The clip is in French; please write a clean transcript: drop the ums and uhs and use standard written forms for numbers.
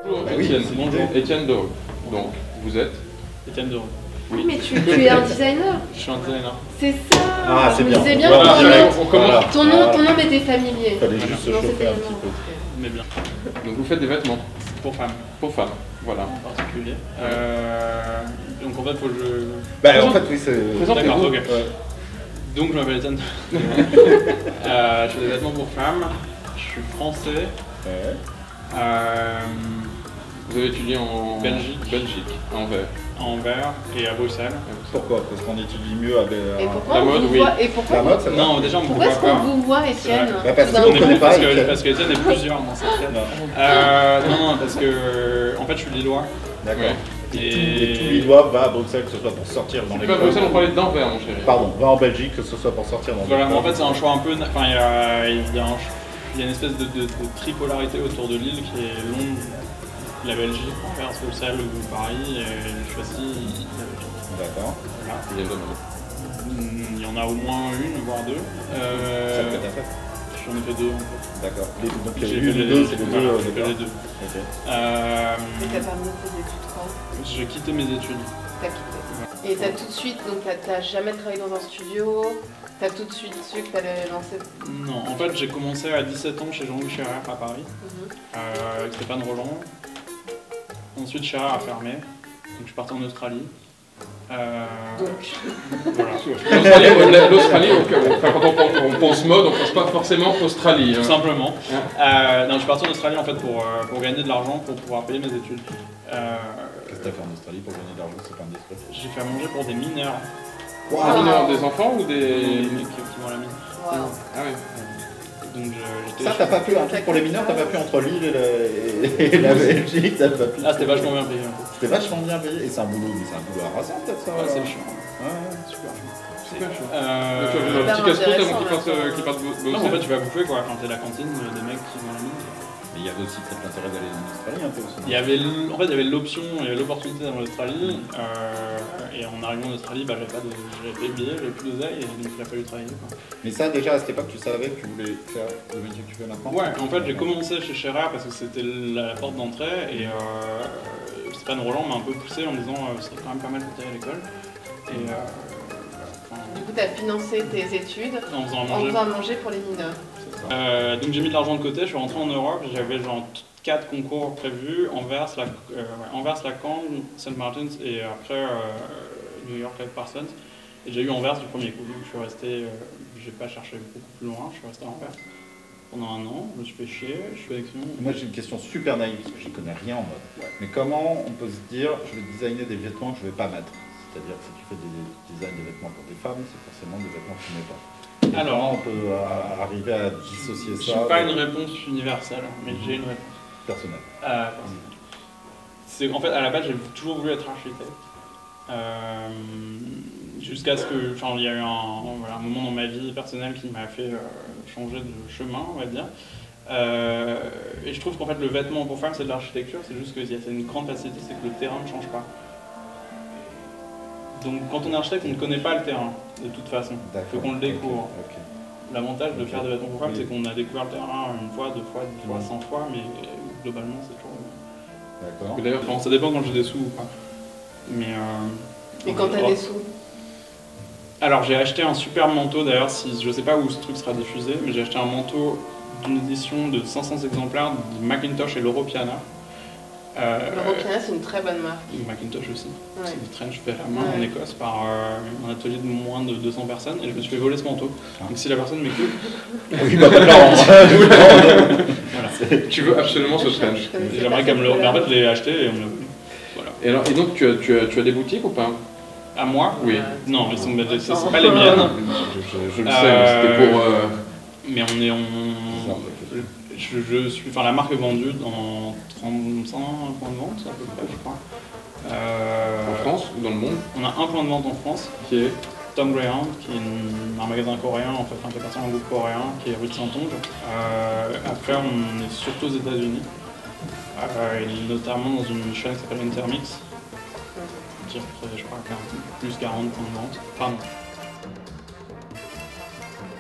Bonjour, Bah Étienne. oui, Bonjour. Étienne Doré. Donc, vous êtes Étienne Doré. Oui, mais tu es un designer. Je suis un designer. C'est ça. Ah, c'est je me bien. disais bien Voilà, que on commence. ton nom m'était familier. Fallait juste se Non, chauffer c'était un le petit nom. peu. Mais bien. Donc, vous faites des vêtements Pour femmes pour femmes. Voilà. en particulier. Donc en fait, faut que je. Bah en fait oui c'est... D'accord, Présentez-vous. ok. Ouais. Donc je m'appelle Étienne. Je fais des vêtements pour femmes. Je suis français. Ouais. Vous avez étudié en Belgique. à Anvers. À Anvers et à Bruxelles. Pourquoi? Parce qu'on étudie mieux avec... Et pourquoi La on mode, vous oui. voit et pourquoi La mode, ça va. Non, déjà on me Pourquoi voit est-ce qu'on pas. vous voit, Étienne Bah, parce tout d'un qu'on coup connaît pas. Parce qu'Étienne est plusieurs dans cette tête. Non, parce que en fait je suis lillois. D'accord. Ouais. Et tout Lillois va à Bruxelles, que ce soit pour sortir dans les... Pas Bruxelles, on parlait d'Anvers, mon chéri. Pardon, va en Belgique, que ce soit pour sortir dans les... Voilà, mais en fait c'est un choix un peu. Enfin, il y a une espèce de tripolarité autour de l'île qui est Londres, la Belgique, Anvers, Bruxelles ou Paris, et je choisis la Belgique. D'accord. Voilà. Il y a deux. Il y en a au moins une, voire deux. Ça fait ta fête. J'en ai fait deux en fait. D'accord. Donc il y a J'ai eu fait les deux, c'est les voilà, deux. j'ai fait les deux. Ok. Et t'as terminé tes études quand? J'ai quitté mes études. T'as quitté. Et t'as tout de suite, donc t'as jamais travaillé dans un studio, t'as tout de suite su que t'allais lancer. Non, en fait j'ai commencé à 17 ans chez Jean-Louis Scherer à Paris, avec Stéphane Roland. Ensuite Scherer a fermé, donc je suis parti en Australie. Voilà. L'Australie, quand on pense mode, on pense pas forcément Australie. Tout simplement. Non, je suis parti en Australie en fait pour gagner de l'argent pour pouvoir payer mes études. Qu'est-ce que t'as fait en Australie pour gagner de l'argent? C'est pas indiscret. J'ai fait à manger pour des mineurs. Un mineur des enfants ou Des des... mecs qui vont à la mine. Wow. Ah oui. Donc j'étais. Ça, t'as pas pu, un truc pour les mineurs, t'as pas pu entre l'île et la Belgique, t'as pas pu. Ah, c'était vachement bien payé en fait. C'était vachement bien payé, et c'est un boulot, mais c'est un boulot harassant peut-être ça. Ouais, c'est chiant. Ouais, Super chiant. Super chaud. Tu Euh, as vu un petit casse-croûte avant qu'il parte bosser. Non, en fait, tu vas bouffer quoi. Enfin, t'es la cantine des mecs qui vont à la mine. mais il y avait aussi peut-être l'intérêt d'aller en Australie un peu aussi. Il y avait l'option, il y avait l'opportunité d'aller en Australie. Et en arrivant en Australie, bah, j'avais payé le billet, j'avais plus d'oseille et donc il a fallu travailler. Quoi. Mais ça, déjà à cette époque, tu savais que tu voulais faire le métier que tu fais maintenant? Ouais, en fait, j'ai commencé chez Scherer parce que c'était la porte d'entrée et Stéphane Roland m'a un peu poussé en me disant ce serait quand même pas mal que tu ailles à l'école. Et Du coup, t'as financé tes études en faisant à en manger. faisant à manger pour les mineurs. Donc j'ai mis de l'argent de côté, je suis rentré en Europe, j'avais genre 4 concours prévus, Anvers, Lacan, St. Martins et après New York avec Parsons. Et j'ai eu Anvers du premier coup, donc je suis resté, j'ai pas cherché beaucoup plus loin, je suis resté à Anvers pendant un an, je me suis fait chier, je suis avec Moi j'ai une question super naïve, parce que j'y connais rien en mode. Ouais. Mais comment on peut se dire, je vais designer des vêtements que je vais pas mettre? C'est-à-dire que si tu fais des designs de vêtements pour des femmes, c'est forcément des vêtements que tu mets pas. Et Alors, comment on peut arriver à dissocier ça? j'ai pas une réponse universelle, mais j'ai une réponse. Personnelle. En fait, à la base, j'ai toujours voulu être architecte. Jusqu'à ce que, enfin, il y a eu un moment dans ma vie personnelle qui m'a fait changer de chemin, on va dire. Et je trouve qu'en fait, le vêtement pour femmes, c'est de l'architecture, c'est juste qu'il y a une grande facilité, c'est que le terrain ne change pas. Donc, quand on est architecte, on ne connaît pas le terrain, de toute façon. Il faut qu'on le découvre. Ok. L'avantage de faire des vêtements pour femmes, Oui. c'est qu'on a découvert le terrain une fois, 2 fois, 10 fois, 100 fois, mais globalement, c'est toujours le même. D'accord. D'ailleurs, enfin, ça dépend quand j'ai des sous ou pas. Mais Et quand t'as des sous? Alors j'ai acheté un super manteau d'ailleurs, je sais pas où ce truc sera diffusé, mais j'ai acheté un manteau d'une édition de 500 exemplaires de Macintosh et l'Europiana. L'Europiana, c'est une très bonne marque. Macintosh aussi. Ouais. C'est des trench faits à la main en Écosse par un atelier de moins de 200 personnes et je me suis fait voler ce manteau. Donc si la personne m'écoute, Oui, bah non. voilà. Tu veux absolument ce trench. J'aimerais qu'elle me le... Mais en fait je l'ai acheté et on me l'a volé. Voilà. Et donc, tu as des boutiques ou pas? À moi? Oui. Non, mais c'est pas les miennes. Je le sais, c'était pour... Mais je suis, enfin la marque est vendue dans 35 points de vente à peu près, je crois. En France ou dans le monde? On a un point de vente en France qui est Tom Greyhound, qui est un magasin coréen, en fait, qui appartient à un groupe coréen, qui est rue de Saint-Onge. Après, on est surtout aux États-Unis, et notamment dans une chaîne qui s'appelle Intermix, qui représente, je crois, plus 40 points de vente. Pardon.